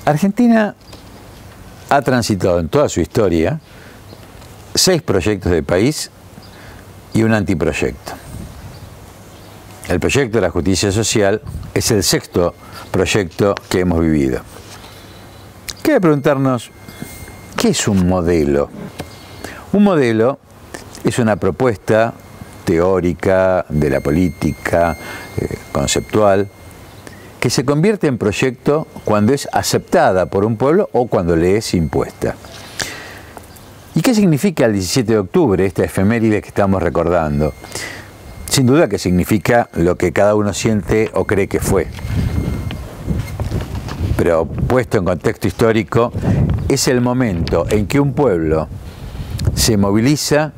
Argentina ha transitado en toda su historia 6 proyectos de país y un antiproyecto. El proyecto de la justicia social es el 6º proyecto que hemos vivido. Queda preguntarnos, ¿qué es un modelo? Un modelo es una propuesta teórica de la política, conceptual, que se convierte en proyecto cuando es aceptada por un pueblo o cuando le es impuesta. ¿Y qué significa el 17 de octubre, esta efeméride que estamos recordando? Sin duda que significa lo que cada uno siente o cree que fue. Pero puesto en contexto histórico, es el momento en que un pueblo se moviliza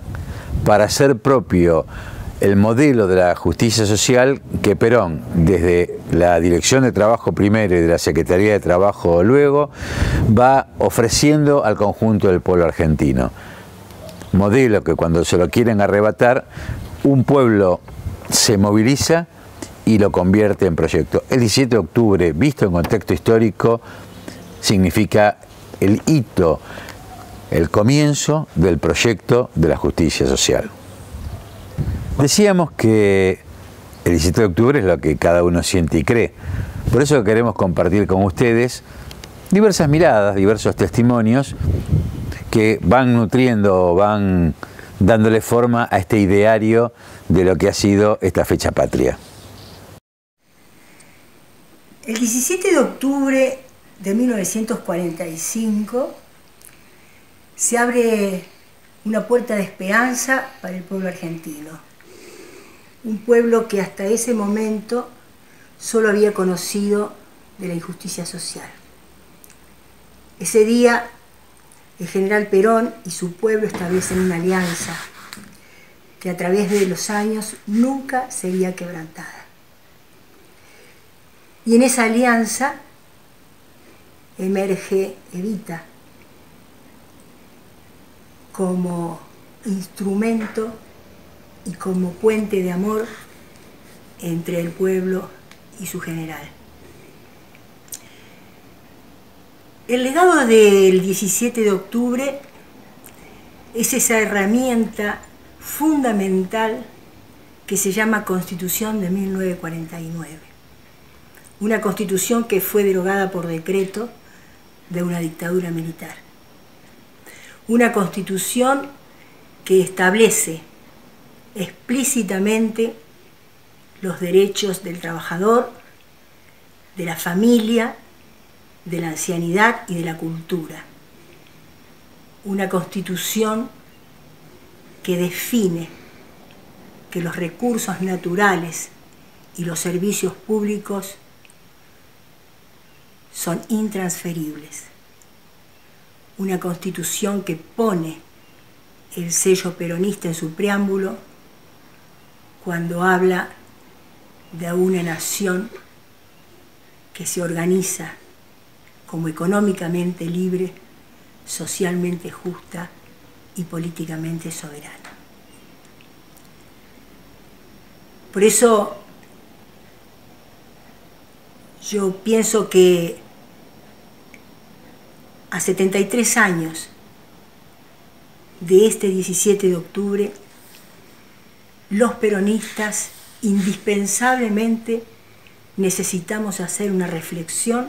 para hacer propio el modelo de la justicia social que Perón, desde la Dirección de Trabajo primero y de la Secretaría de Trabajo luego, va ofreciendo al conjunto del pueblo argentino. Modelo que cuando se lo quieren arrebatar, un pueblo se moviliza y lo convierte en proyecto. El 17 de octubre, visto en contexto histórico, significa el hito, el comienzo del proyecto de la justicia social. Decíamos que el 17 de octubre es lo que cada uno siente y cree. Por eso queremos compartir con ustedes diversas miradas, diversos testimonios que van nutriendo, van dándole forma a este ideario de lo que ha sido esta fecha patria. El 17 de octubre de 1945 se abre una puerta de esperanza para el pueblo argentino. Un pueblo que hasta ese momento solo había conocido de la injusticia social. Ese día, el general Perón y su pueblo establecen una alianza que a través de los años nunca sería quebrantada. Y en esa alianza emerge Evita como instrumento y como puente de amor entre el pueblo y su general. El legado del 17 de octubre es esa herramienta fundamental que se llama Constitución de 1949. Una constitución que fue derogada por decreto de una dictadura militar. Una constitución que establece explícitamente los derechos del trabajador, de la familia, de la ancianidad y de la cultura. Una constitución que define que los recursos naturales y los servicios públicos son intransferibles. Una constitución que pone el sello peronista en su preámbulo cuando habla de una nación que se organiza como económicamente libre, socialmente justa y políticamente soberana. Por eso yo pienso que a 73 años de este 17 de octubre, los peronistas indispensablemente necesitamos hacer una reflexión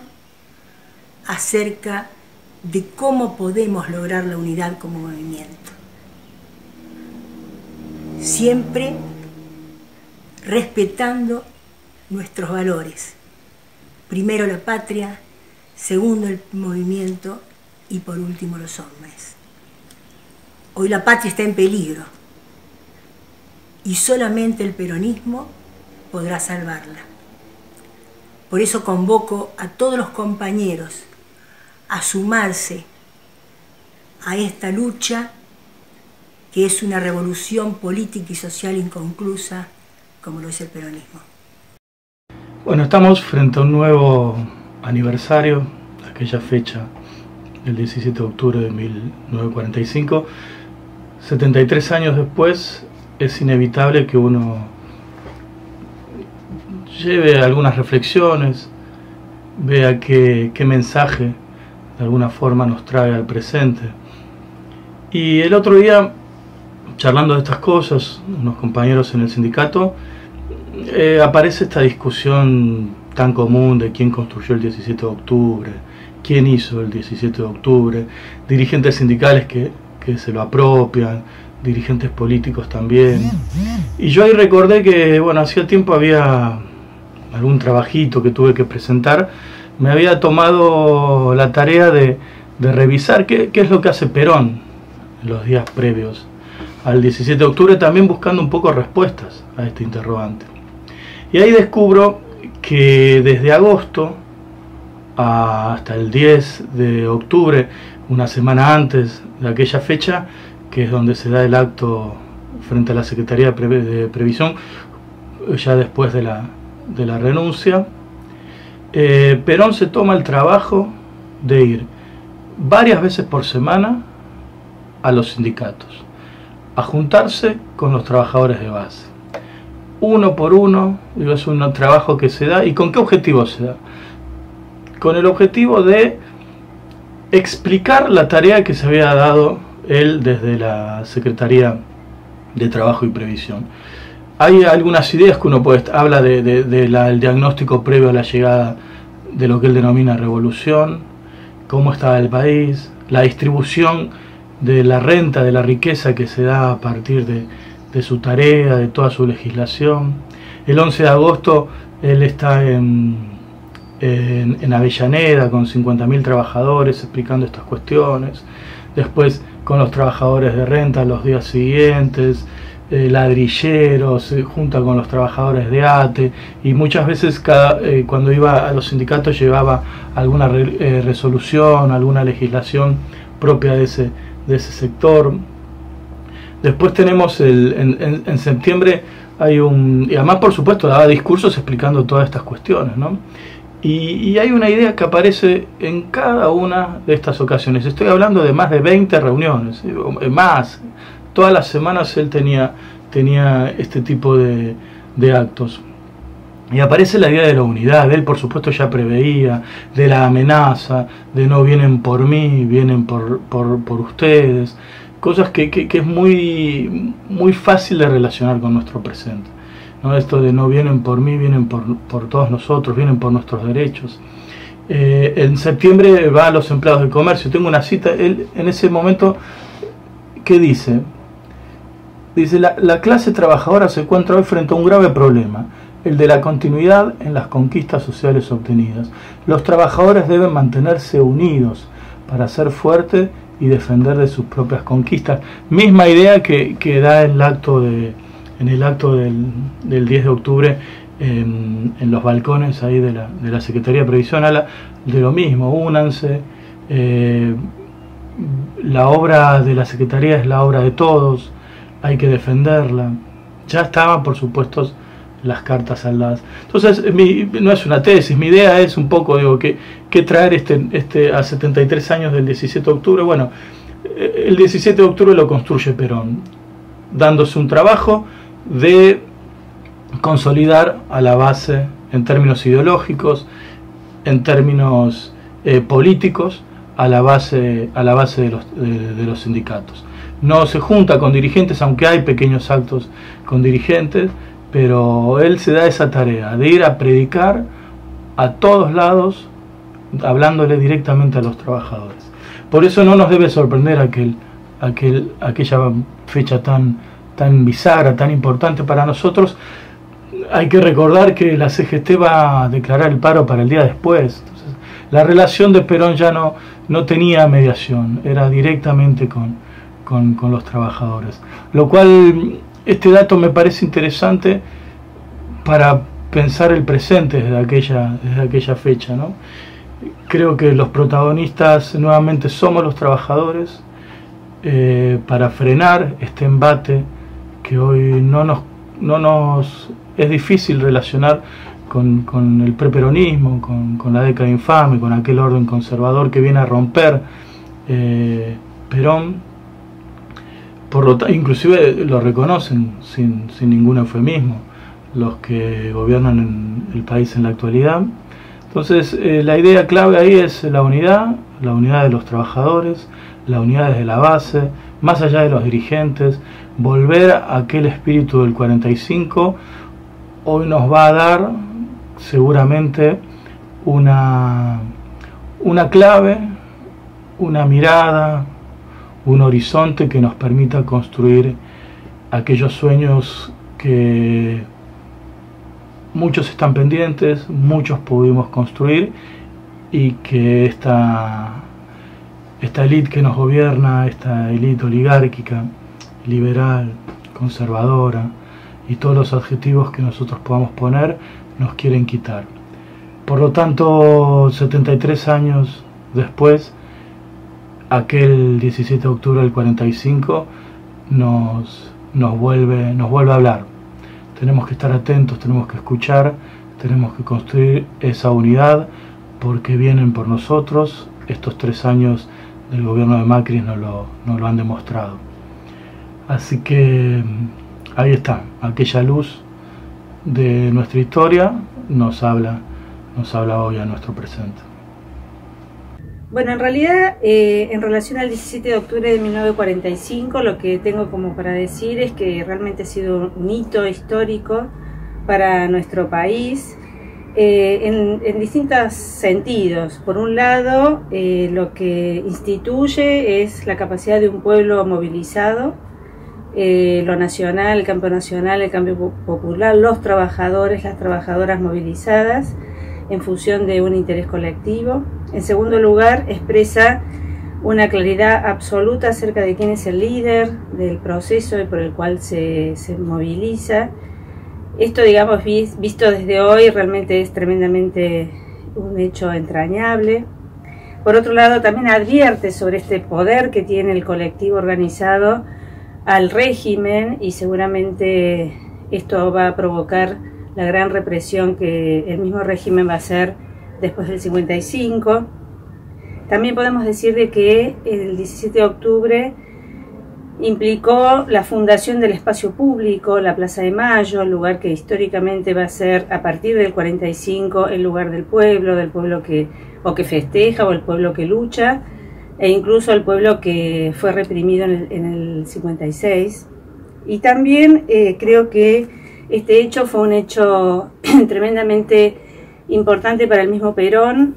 acerca de cómo podemos lograr la unidad como movimiento. Siempre respetando nuestros valores. Primero la patria, segundo el movimiento y por último los hombres. Hoy la patria está en peligro y solamente el peronismo podrá salvarla. Por eso convoco a todos los compañeros a sumarse a esta lucha que es una revolución política y social inconclusa como lo es el peronismo. Bueno, estamos frente a un nuevo aniversario de aquella fecha, el 17 de octubre de 1945. 73 años después, es inevitable que uno lleve algunas reflexiones, vea qué mensaje de alguna forma nos trae al presente. Y el otro día, charlando de estas cosas, unos compañeros en el sindicato, aparece esta discusión tan común de quién construyó el 17 de octubre, quién hizo el 17 de octubre, dirigentes sindicales que se lo apropian, dirigentes políticos también. Y yo ahí recordé que, bueno, hacía tiempo había algún trabajito que tuve que presentar, me había tomado la tarea de revisar qué es lo que hace Perón en los días previos al 17 de octubre, también buscando un poco respuestas a este interrogante. Y ahí descubro que desde agosto hasta el 10 de octubre, una semana antes de aquella fecha, que es donde se da el acto frente a la Secretaría de Previsión, ya después de la renuncia, Perón se toma el trabajo de ir varias veces por semana a los sindicatos, a juntarse con los trabajadores de base, uno por uno. Es un trabajo que se da. ¿Y con qué objetivo se da? Con el objetivo de explicar la tarea que se había dado él desde la Secretaría de Trabajo y Previsión. Hay algunas ideas que uno habla del diagnóstico previo a la llegada de lo que él denomina revolución, cómo estaba el país, la distribución de la renta, de la riqueza que se da a partir de su tarea, de toda su legislación. El 11 de agosto él está en Avellaneda con 50.000 trabajadores explicando estas cuestiones. Después con los trabajadores de renta los días siguientes, ladrilleros, se junta con los trabajadores de ATE, y muchas veces cuando iba a los sindicatos llevaba alguna resolución, alguna legislación propia de ese sector. Después tenemos en septiembre y además por supuesto daba discursos explicando todas estas cuestiones, ¿no? Y hay una idea que aparece en cada una de estas ocasiones. Estoy hablando de más de 20 reuniones, más. Todas las semanas él tenía este tipo de actos. Y aparece la idea de la unidad. Él por supuesto ya preveía de la amenaza, de no vienen por mí, vienen por ustedes. Cosas que es muy fácil de relacionar con nuestro presente, ¿no? Esto de no vienen por mí, vienen por todos nosotros, vienen por nuestros derechos. En septiembre va a los empleados del comercio. Tengo una cita, él en ese momento, ¿qué dice? Dice, la clase trabajadora se encuentra hoy frente a un grave problema, el de la continuidad en las conquistas sociales obtenidas. Los trabajadores deben mantenerse unidos para ser fuertes y defender de sus propias conquistas. Misma idea que da en el acto del 10 de octubre en los balcones ahí de la Secretaría de Previsión, de lo mismo, únanse. La obra de la Secretaría es la obra de todos, hay que defenderla. Ya estaban, por supuesto, las cartas al lado. Entonces, no es una tesis, mi idea es un poco, digo, que traer a 73 años del 17 de octubre. Bueno, el 17 de octubre lo construye Perón, dándose un trabajo de consolidar a la base en términos ideológicos, en términos políticos, a la base de los sindicatos. No se junta con dirigentes, aunque hay pequeños actos con dirigentes, pero él se da esa tarea de ir a predicar a todos lados, hablándole directamente a los trabajadores. Por eso no nos debe sorprender aquella fecha tan bisagra, tan importante para nosotros. Hay que recordar que la CGT va a declarar el paro para el día después. Entonces, la relación de Perón ya no tenía mediación, era directamente con los trabajadores. Lo cual, este dato me parece interesante para pensar el presente desde aquella fecha, ¿no? Creo que los protagonistas nuevamente somos los trabajadores, para frenar este embate que hoy no nos es difícil relacionar con el preperonismo, con la década infame, con aquel orden conservador que viene a romper Perón. Por lo tanto, inclusive lo reconocen sin ningún eufemismo los que gobiernan el país en la actualidad. Entonces, la idea clave ahí es la unidad de los trabajadores, la unidad desde la base, más allá de los dirigentes, volver a aquel espíritu del 45, hoy nos va a dar seguramente una clave, una mirada, un horizonte que nos permita construir aquellos sueños que muchos están pendientes, muchos pudimos construir, y que esta élite que nos gobierna, esta élite oligárquica, liberal, conservadora y todos los adjetivos que nosotros podamos poner, nos quieren quitar. Por lo tanto, 73 años después, aquel 17 de octubre del 45 nos vuelve a hablar. Tenemos que estar atentos, tenemos que escuchar, tenemos que construir esa unidad, porque vienen por nosotros. Estos 3 años del gobierno de Macri nos lo han demostrado. Así que ahí está, aquella luz de nuestra historia nos habla hoy a nuestro presente. Bueno, en realidad, en relación al 17 de octubre de 1945, lo que tengo como para decir es que realmente ha sido un hito histórico para nuestro país, en distintos sentidos. Por un lado, lo que instituye es la capacidad de un pueblo movilizado, lo nacional, el campo nacional, el cambio popular, los trabajadores, las trabajadoras movilizadas en función de un interés colectivo. En segundo lugar, expresa una claridad absoluta acerca de quién es el líder del proceso por el cual se moviliza. Esto, digamos, visto desde hoy, realmente es tremendamente un hecho entrañable. Por otro lado, también advierte sobre este poder que tiene el colectivo organizado al régimen, y seguramente esto va a provocar la gran represión que el mismo régimen va a hacer después del 55. También podemos decir de que el 17 de octubre implicó la fundación del espacio público, la Plaza de Mayo, el lugar que históricamente va a ser a partir del 45 el lugar del pueblo que festeja, o el pueblo que lucha, e incluso el pueblo que fue reprimido en el 56. Y también creo que este hecho fue un hecho tremendamente importante para el mismo Perón,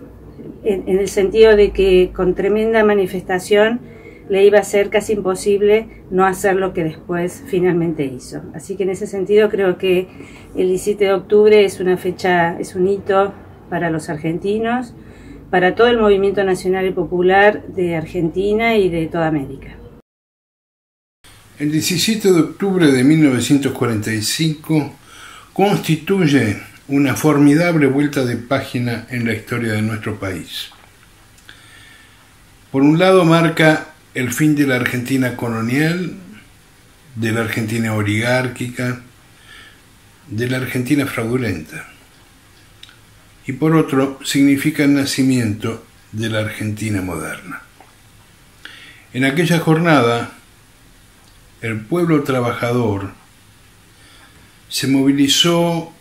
en el sentido de que con tremenda manifestación le iba a ser casi imposible no hacer lo que después finalmente hizo. Así que en ese sentido creo que el 17 de octubre es una fecha, es un hito para los argentinos, para todo el movimiento nacional y popular de Argentina y de toda América. El 17 de octubre de 1945 constituye una formidable vuelta de página en la historia de nuestro país. Por un lado, marca el fin de la Argentina colonial, de la Argentina oligárquica, de la Argentina fraudulenta. Y por otro, significa el nacimiento de la Argentina moderna. En aquella jornada, el pueblo trabajador se movilizó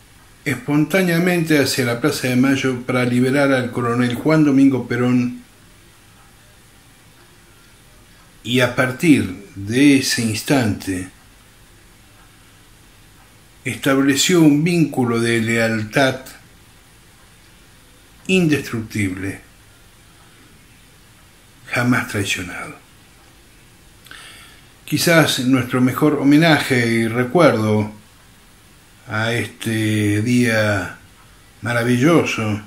espontáneamente hacia la Plaza de Mayo para liberar al coronel Juan Domingo Perón, y a partir de ese instante estableció un vínculo de lealtad indestructible, jamás traicionado. Quizás nuestro mejor homenaje y recuerdo a este día maravilloso,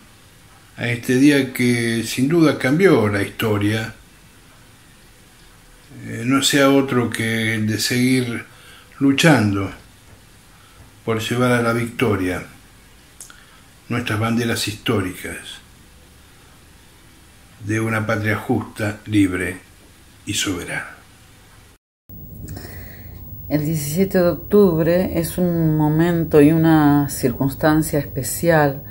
a este día que sin duda cambió la historia, no sea otro que el de seguir luchando por llevar a la victoria nuestras banderas históricas de una patria justa, libre y soberana. El 17 de octubre es un momento y una circunstancia especial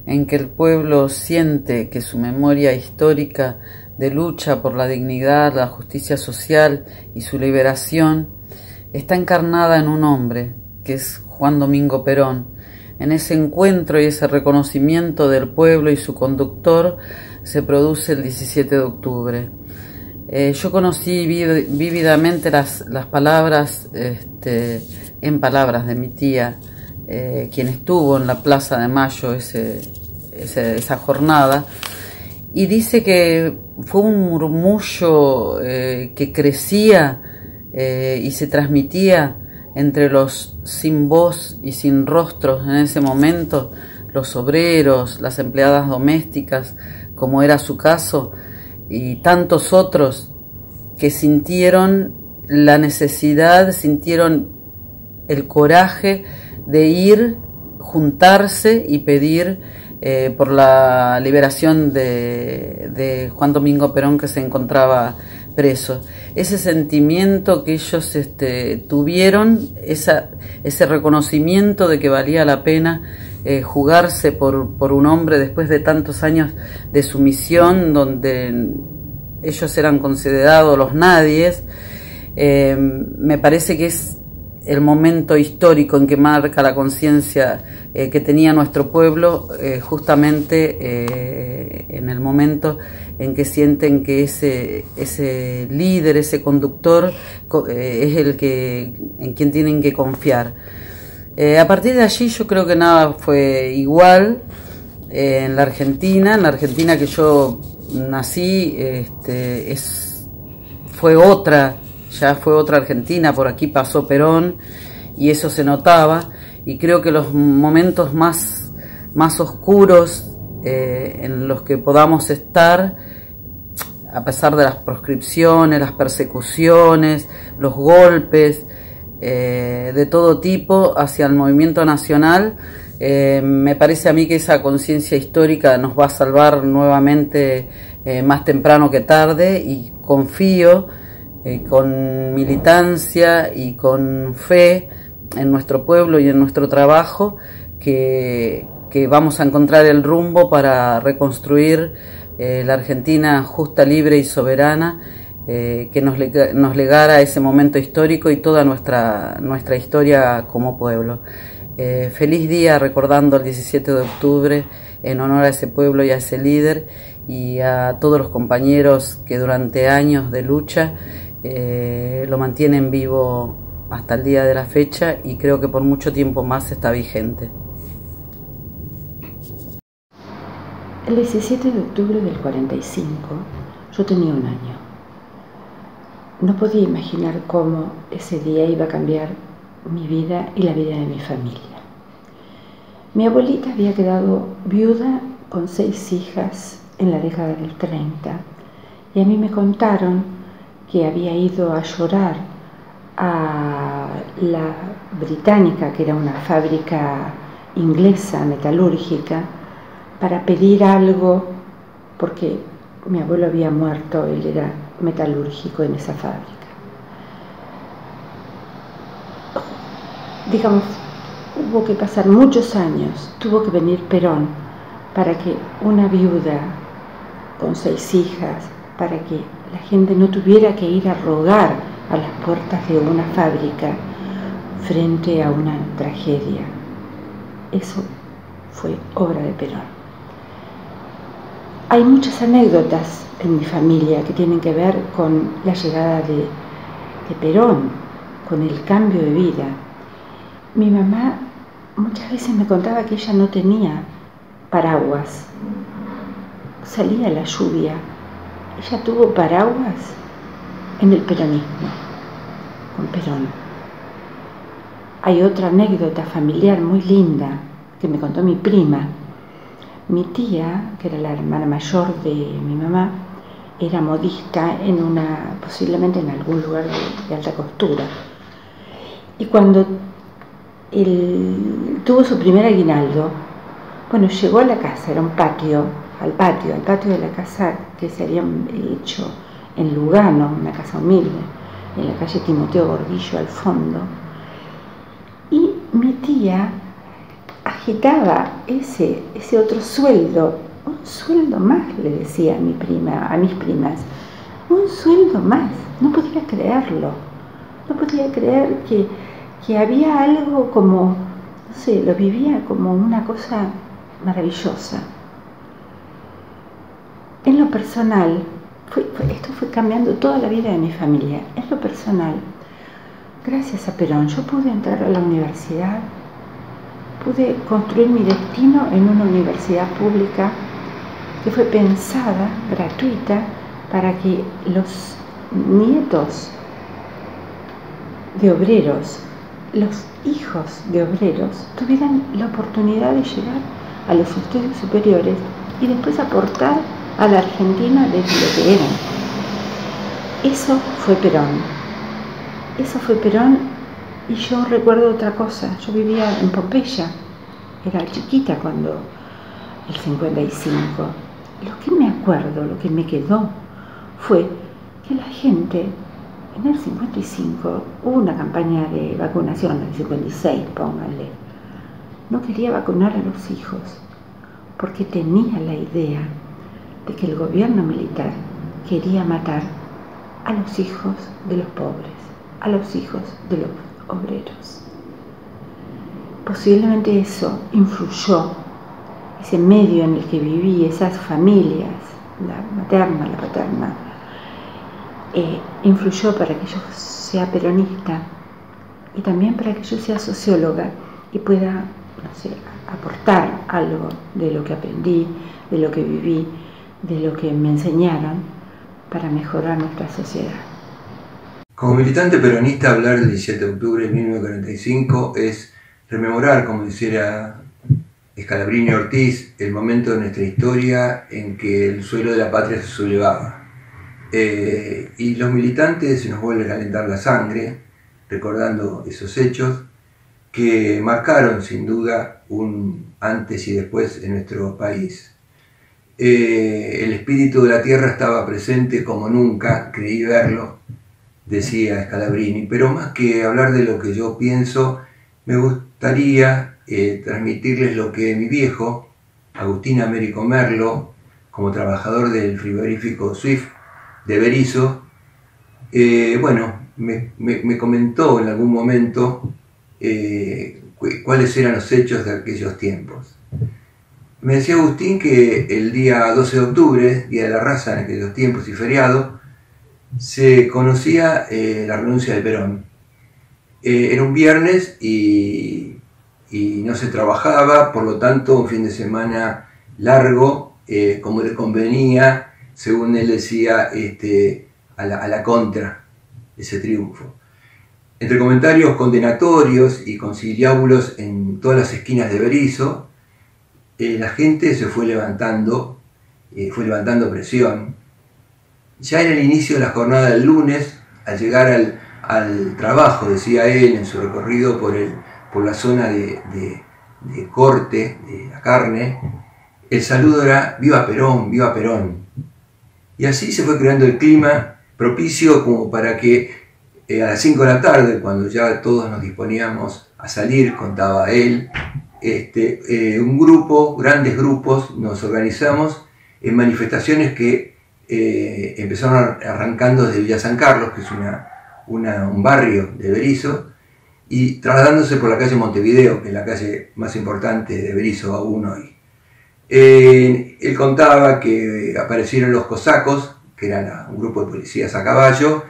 en que el pueblo siente que su memoria histórica de lucha por la dignidad, la justicia social y su liberación está encarnada en un hombre, que es Juan Domingo Perón, En ese encuentro y ese reconocimiento del pueblo y su conductor se produce el 17 de octubre. Yo conocí vívidamente las palabras, en palabras de mi tía, quien estuvo en la Plaza de Mayo esa jornada, y dice que fue un murmullo que crecía y se transmitía entre los sin voz y sin rostros en ese momento, los obreros, las empleadas domésticas, como era su caso, y tantos otros que sintieron la necesidad, sintieron el coraje de ir, juntarse y pedir por la liberación de Juan Domingo Perón, que se encontraba preso. Ese sentimiento que ellos tuvieron, ese reconocimiento de que valía la pena jugarse por un hombre después de tantos años de sumisión, donde ellos eran considerados los nadies, me parece que es el momento histórico en que marca la conciencia que tenía nuestro pueblo, justamente en el momento en que sienten que ese líder, ese conductor, es en quien tienen que confiar. A partir de allí yo creo que nada fue igual en la Argentina que yo nací, fue otra Argentina. Por aquí pasó Perón y eso se notaba, y creo que los momentos más oscuros en los que podamos estar, a pesar de las proscripciones, las persecuciones, los golpes de todo tipo hacia el movimiento nacional, me parece a mí que esa conciencia histórica nos va a salvar nuevamente más temprano que tarde, y confío con militancia y con fe en nuestro pueblo y en nuestro trabajo que vamos a encontrar el rumbo para reconstruir la Argentina justa, libre y soberana, que nos legara ese momento histórico y toda nuestra historia como pueblo. Feliz día recordando el 17 de octubre en honor a ese pueblo y a ese líder, y a todos los compañeros que durante años de lucha lo mantienen vivo hasta el día de la fecha, y creo que por mucho tiempo más está vigente. El 17 de octubre del 45 yo tenía 1 año. No podía imaginar cómo ese día iba a cambiar mi vida y la vida de mi familia. Mi abuelita había quedado viuda con 6 hijas en la década del 30, y a mí me contaron que había ido a llorar a la Británica, que era una fábrica inglesa metalúrgica, para pedir algo, porque mi abuelo había muerto, él era metalúrgico en esa fábrica. Digamos, hubo que pasar muchos años, tuvo que venir Perón para que una viuda con 6 hijas, para que la gente no tuviera que ir a rogar a las puertas de una fábrica frente a una tragedia. Eso fue obra de Perón. Hay muchas anécdotas en mi familia que tienen que ver con la llegada de Perón, con el cambio de vida. Mi mamá muchas veces me contaba que ella no tenía paraguas, salía la lluvia. Ella tuvo paraguas en el peronismo, con Perón. Hay otra anécdota familiar muy linda que me contó mi prima. Mi tía, que era la hermana mayor de mi mamá, era modista posiblemente en algún lugar de alta costura. Y cuando él tuvo su primer aguinaldo, bueno, llegó a la casa, era un patio, al patio de la casa que se había hecho en Lugano, una casa humilde, en la calle Timoteo Gordillo al fondo. Y mi tía agitaba ese otro sueldo, un sueldo más, le decía a mis primas, un sueldo más. No podía creerlo, no podía creer que había algo como no sé, lo vivía como una cosa maravillosa. En lo personal, esto fue cambiando toda la vida de mi familia. En lo personal, gracias a Perón, yo pude entrar a la universidad, pude construir mi destino en una universidad pública que fue pensada, gratuita, para que los nietos de obreros, los hijos de obreros, tuvieran la oportunidad de llegar a los estudios superiores y después aportar a la Argentina desde lo que eran. Eso fue Perón. Eso fue Perón. Y yo recuerdo otra cosa. Yo vivía en Pompeya. Era chiquita cuando el 55. Lo que me acuerdo, lo que me quedó, fue que la gente, en el 55, hubo una campaña de vacunación, en el 56, pónganle. No quería vacunar a los hijos, porque tenía la idea de que el gobierno militar quería matar a los hijos de los pobres, a los hijos de los obreros. Posiblemente eso influyó, ese medio en el que viví, esas familias, la materna, la paterna, influyó para que yo sea peronista y también para que yo sea socióloga y pueda, no sé, aportar algo de lo que aprendí, de lo que viví, de lo que me enseñaron para mejorar nuestra sociedad. Como militante peronista, hablar del 17 de octubre de 1945 es rememorar, como dijera Scalabrini Ortiz, el momento de nuestra historia en que el suelo de la patria se sublevaba. Y los militantes se nos vuelve a calentar la sangre, recordando esos hechos que marcaron sin duda un antes y después en nuestro país. El espíritu de la tierra estaba presente como nunca, creí verlo, decía Scalabrini, pero más que hablar de lo que yo pienso, me gustaría transmitirles lo que mi viejo, Agustín Américo Merlo, como trabajador del frigorífico Swift de Berisso, me comentó en algún momento cuáles eran los hechos de aquellos tiempos. Me decía Agustín que el día 12 de octubre, Día de la Raza en aquellos tiempos y feriado, se conocía la renuncia de Perón. Era un viernes y no se trabajaba, por lo tanto un fin de semana largo, como le convenía, según él decía, a la contra ese triunfo. Entre comentarios condenatorios y conciliábulos en todas las esquinas de Berisso, la gente se fue levantando presión. Ya en el inicio de la jornada del lunes, al llegar al trabajo, decía él, en su recorrido por la zona de corte de la carne, el saludo era "Viva Perón, viva Perón". Y así se fue creando el clima propicio como para que a las 5 de la tarde, cuando ya todos nos disponíamos a salir, contaba él, grandes grupos, nos organizamos en manifestaciones que empezaron arrancando desde Villa San Carlos, que es un barrio de Berisso, y trasladándose por la calle Montevideo, que es la calle más importante de Berisso aún hoy. Él contaba que aparecieron los cosacos, que eran un grupo de policías a caballo,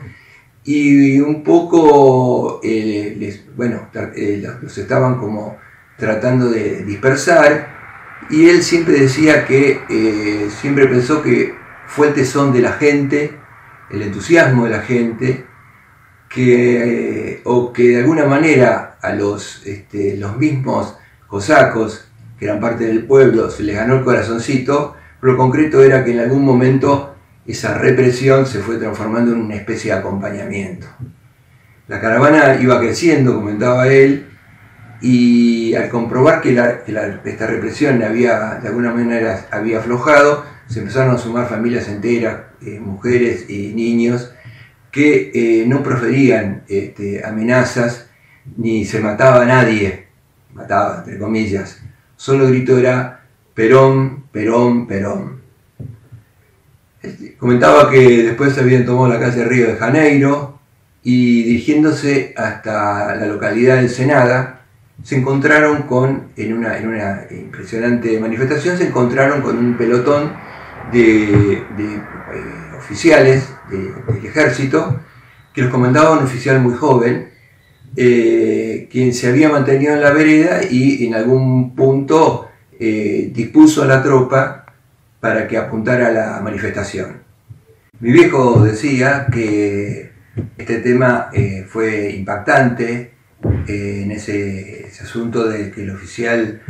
y un poco los estaban como tratando de dispersar, y él siempre decía que siempre pensó que fue el tesón de la gente, el entusiasmo de la gente, o que de alguna manera a los mismos cosacos, que eran parte del pueblo, se les ganó el corazoncito, pero lo concreto era que en algún momento esa represión se fue transformando en una especie de acompañamiento. La caravana iba creciendo, comentaba él, y al comprobar que esta represión de alguna manera había aflojado, se empezaron a sumar familias enteras, mujeres y niños, que no proferían amenazas, ni se mataba a nadie, mataba entre comillas, solo el grito era "Perón, Perón, Perón". Comentaba que después habían tomado la calle Río de Janeiro y dirigiéndose hasta la localidad de Ensenada, se encontraron en una impresionante manifestación, se encontraron con un pelotón de oficiales del ejército, que los comandaba un oficial muy joven, quien se había mantenido en la vereda y en algún punto dispuso a la tropa para que apuntara a la manifestación. Mi viejo decía que este tema fue impactante en ese asunto de que el oficial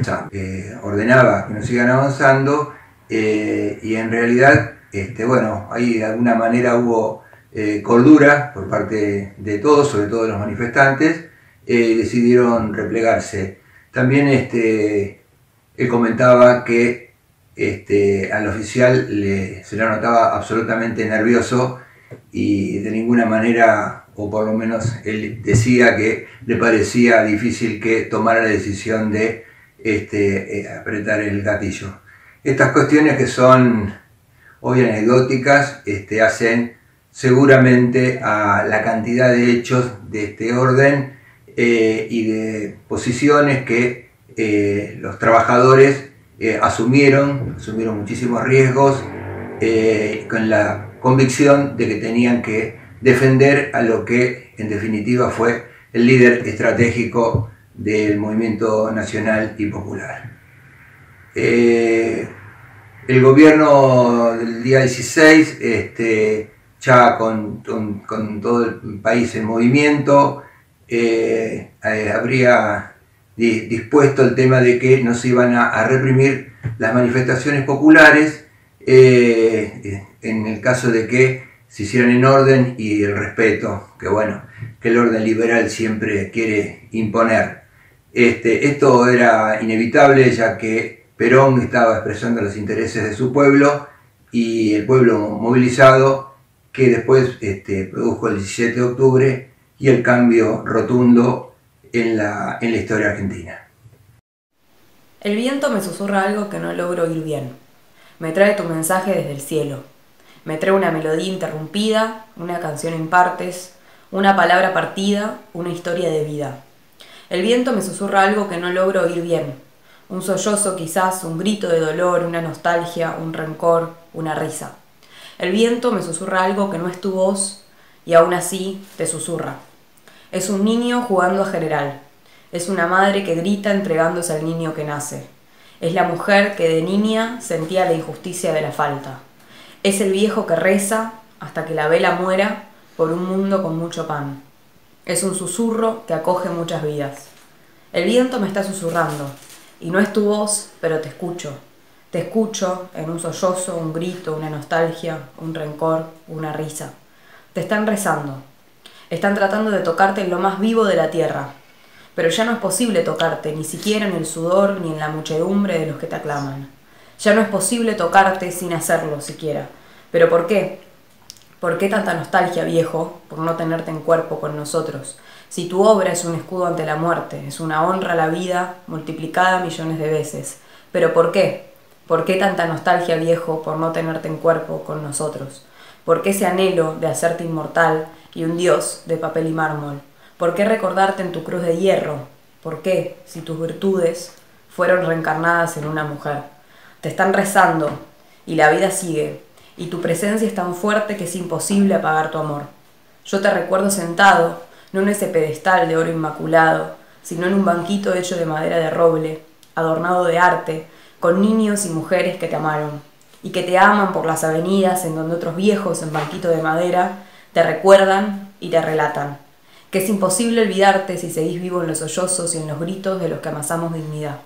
ordenaba que no sigan avanzando, y en realidad, bueno, ahí de alguna manera hubo cordura por parte de todos, sobre todo de los manifestantes, decidieron replegarse. También él comentaba que al oficial se le notaba absolutamente nervioso y de ninguna manera, o por lo menos él decía que le parecía difícil que tomara la decisión de apretar el gatillo. Estas cuestiones, que son hoy anecdóticas, hacen seguramente a la cantidad de hechos de este orden y de posiciones que los trabajadores asumieron muchísimos riesgos, con la convicción de que tenían que defender a lo que en definitiva fue el líder estratégico del movimiento nacional y popular. El gobierno del día 16, ya con todo el país en movimiento, habría dispuesto el tema de que no se iban a reprimir las manifestaciones populares en el caso de que se hicieran en orden y el respeto que el orden liberal siempre quiere imponer. Esto era inevitable, ya que Perón estaba expresando los intereses de su pueblo y el pueblo movilizado, que después produjo el 17 de octubre y el cambio rotundo en la historia argentina. El viento me susurra algo que no logro oír bien. Me trae tu mensaje desde el cielo. Me trae una melodía interrumpida, una canción en partes, una palabra partida, una historia de vida. El viento me susurra algo que no logro oír bien. Un sollozo quizás, un grito de dolor, una nostalgia, un rencor, una risa. El viento me susurra algo que no es tu voz y aún así te susurra. Es un niño jugando a general. Es una madre que grita entregándose al niño que nace. Es la mujer que de niña sentía la injusticia de la falta. Es el viejo que reza hasta que la vela muera por un mundo con mucho pan. Es un susurro que acoge muchas vidas. El viento me está susurrando, y no es tu voz, pero te escucho. Te escucho en un sollozo, un grito, una nostalgia, un rencor, una risa. Te están rezando. Están tratando de tocarte en lo más vivo de la tierra. Pero ya no es posible tocarte, ni siquiera en el sudor ni en la muchedumbre de los que te aclaman. Ya no es posible tocarte sin hacerlo siquiera. ¿Pero por qué? ¿Por qué tanta nostalgia, viejo, por no tenerte en cuerpo con nosotros? Si tu obra es un escudo ante la muerte, es una honra a la vida multiplicada millones de veces. ¿Pero por qué? ¿Por qué tanta nostalgia, viejo, por no tenerte en cuerpo con nosotros? ¿Por qué ese anhelo de hacerte inmortal y un dios de papel y mármol? ¿Por qué recordarte en tu cruz de hierro? ¿Por qué, si tus virtudes fueron reencarnadas en una mujer? Te están rezando y la vida sigue, y tu presencia es tan fuerte que es imposible apagar tu amor. Yo te recuerdo sentado, no en ese pedestal de oro inmaculado, sino en un banquito hecho de madera de roble, adornado de arte, con niños y mujeres que te amaron, y que te aman por las avenidas en donde otros viejos en banquito de madera te recuerdan y te relatan, que es imposible olvidarte si seguís vivo en los sollozos y en los gritos de los que amasamos dignidad.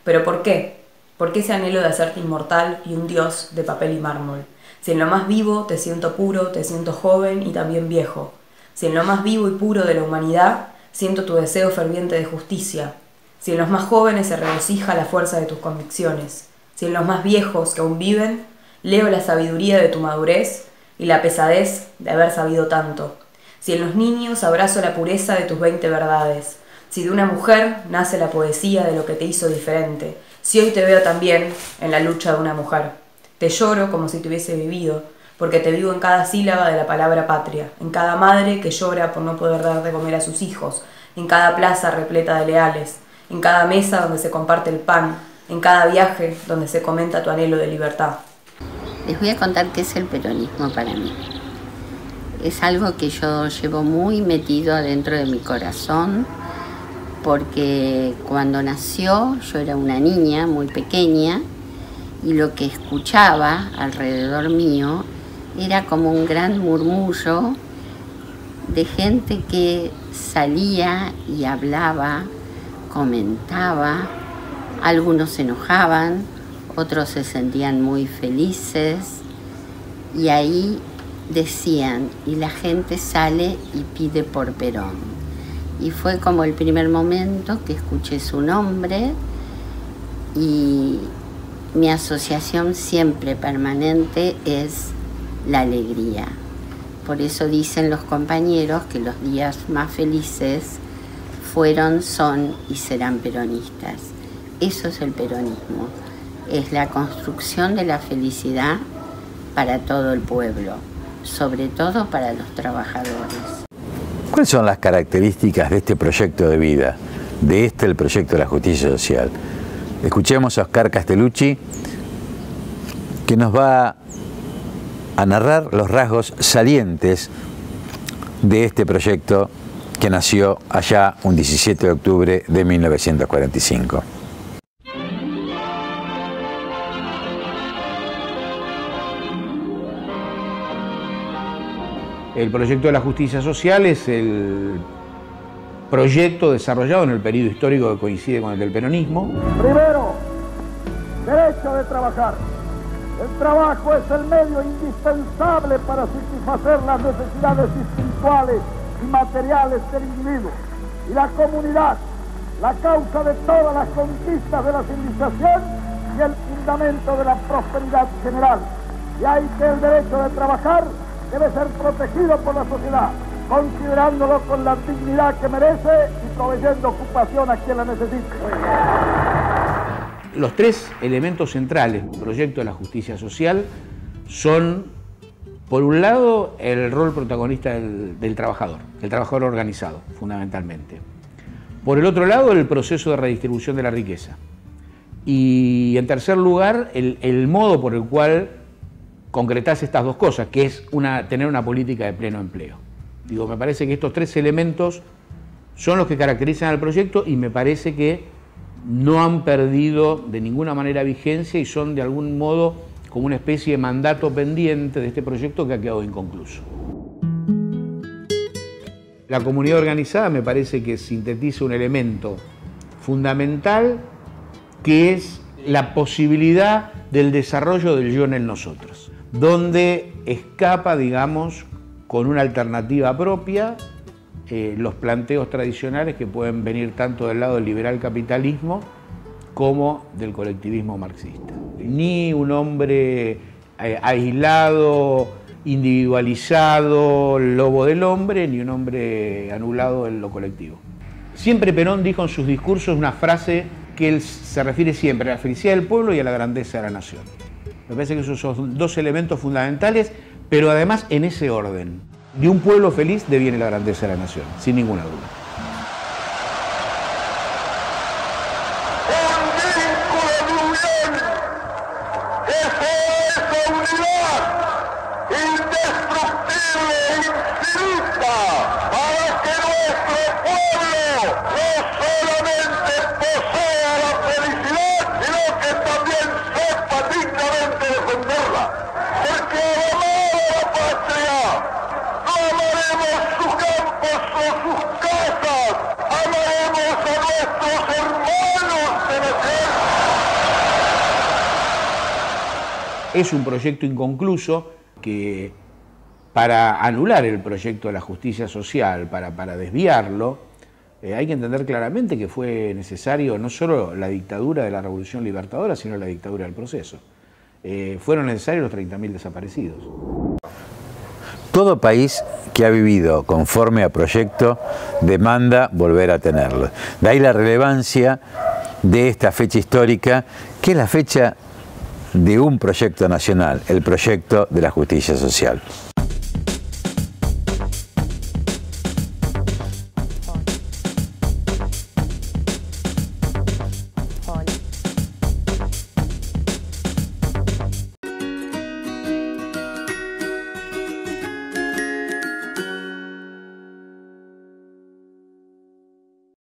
¿Pero por qué? ¿Por qué ese anhelo de hacerte inmortal y un dios de papel y mármol? Si en lo más vivo te siento puro, te siento joven y también viejo. Si en lo más vivo y puro de la humanidad siento tu deseo ferviente de justicia. Si en los más jóvenes se regocija la fuerza de tus convicciones. Si en los más viejos que aún viven leo la sabiduría de tu madurez y la pesadez de haber sabido tanto. Si en los niños abrazo la pureza de tus 20 verdades. Si de una mujer nace la poesía de lo que te hizo diferente. Si hoy te veo también en la lucha de una mujer. Te lloro como si te hubiese vivido, porque te vivo en cada sílaba de la palabra patria, en cada madre que llora por no poder dar de comer a sus hijos, en cada plaza repleta de leales, en cada mesa donde se comparte el pan, en cada viaje donde se comenta tu anhelo de libertad. Les voy a contar qué es el peronismo para mí. Es algo que yo llevo muy metido dentro de mi corazón, porque cuando nació yo era una niña muy pequeña y lo que escuchaba alrededor mío era como un gran murmullo de gente que salía y hablaba, comentaba, algunos se enojaban, otros se sentían muy felices y ahí decían, y la gente sale y pide por Perón. Y fue como el primer momento que escuché su nombre y mi asociación siempre permanente es la alegría. Por eso dicen los compañeros que los días más felices fueron, son y serán peronistas. Eso es el peronismo, es la construcción de la felicidad para todo el pueblo, sobre todo para los trabajadores. ¿Cuáles son las características de este proyecto de vida, el proyecto de la justicia social? Escuchemos a Oscar Castellucci, que nos va a narrar los rasgos salientes de este proyecto que nació allá un 17 de octubre de 1945. El proyecto de la justicia social es el proyecto desarrollado en el periodo histórico que coincide con el del peronismo. Primero, derecho de trabajar. El trabajo es el medio indispensable para satisfacer las necesidades espirituales y materiales del individuo y la comunidad, la causa de todas las conquistas de la civilización y el fundamento de la prosperidad general. Y hay que el derecho de trabajar debe ser protegido por la sociedad, considerándolo con la dignidad que merece y proveyendo ocupación a quien la necesite. Los tres elementos centrales del proyecto de la justicia social son, por un lado, el rol protagonista del trabajador organizado, fundamentalmente. Por el otro lado, el proceso de redistribución de la riqueza. Y en tercer lugar, el modo por el cual concretase estas dos cosas, que es tener una política de pleno empleo. Digo, me parece que estos tres elementos son los que caracterizan al proyecto y me parece que no han perdido de ninguna manera vigencia y son de algún modo como una especie de mandato pendiente de este proyecto que ha quedado inconcluso. La comunidad organizada me parece que sintetiza un elemento fundamental que es la posibilidad del desarrollo del yo en el nosotros, donde escapa, digamos, con una alternativa propia los planteos tradicionales que pueden venir tanto del lado del liberal capitalismo como del colectivismo marxista. Ni un hombre aislado, individualizado, lobo del hombre, ni un hombre anulado en lo colectivo. Siempre Perón dijo en sus discursos una frase que él se refiere siempre a la felicidad del pueblo y a la grandeza de la nación. Me parece que esos son dos elementos fundamentales, pero además en ese orden. De un pueblo feliz deviene la grandeza de la nación, sin ninguna duda. Es un proyecto inconcluso que, para anular el proyecto de la justicia social, para desviarlo, hay que entender claramente que fue necesario no solo la dictadura de la Revolución Libertadora, sino la dictadura del proceso. Fueron necesarios los 30.000 desaparecidos. Todo país que ha vivido conforme a proyecto demanda volver a tenerlo. De ahí la relevancia de esta fecha histórica, que es la fecha de un proyecto nacional, el proyecto de la justicia social.